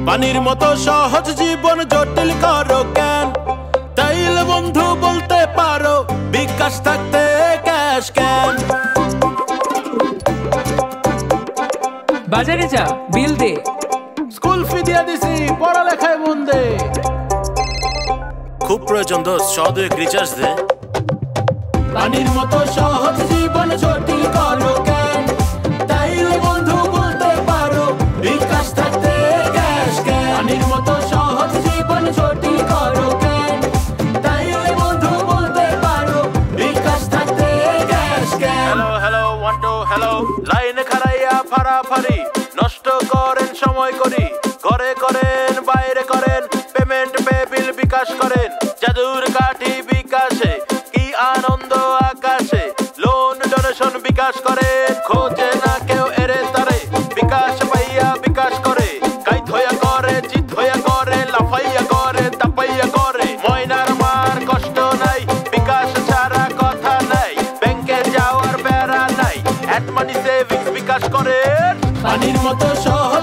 পানির মতো সহজ জীবন জটিল করো কেন? তাইলে বন্ধু বলতে পারো বিকাশ থাকতে ক্যাশ কেন? বাজারে যা, বিল দে। স্কুল ফি দিয়ে দিছি, পড়ালেখায় মন দে। খুব প্রয়োজন দোস্ত, 100 রিচার্জ দে। পানির মতো সহজ জীবন জটিল করো কেন? তাইলে বন্ধু বলতে পারো বিকাশ থাকতে ক্যাশ কেন? পানির মতো সহজ জীবন জটিল করো কেন? তাইলে বন্ধু বলতে পারো বিকাশ থাকতে ক্যাশ কেন? হ্যালো হ্যালো 1 2 হ্যালো, লাইনে খাড়াইয়া ফাড়াফাড়ি নষ্ট করেন সময় করি, ঘরে করেন বাইরে করেন পেমেন্ট পে বিল বিকাশ করেন। জাদুর কাঠি বিকাশে কি আনন্দ আকাশে, লোন ডোনেশন বিকাশ করেন, খোঁজে না কেউ এরে তারে, বিকাশ পাইয়া বিকাশ করে, কাইত হইয়া করে জিত হইয়া করে, লাফাইয়া করে তাপাইয়া করে, ময়নার মার কষ্ট নাই, বিকাশ ছাড়া কথা নাই, ব্যাংকে যাওয়ার প্যারা নাই, অ্যাড মানি সেভিংস বিকাশ করেন। পানির মতো সহজ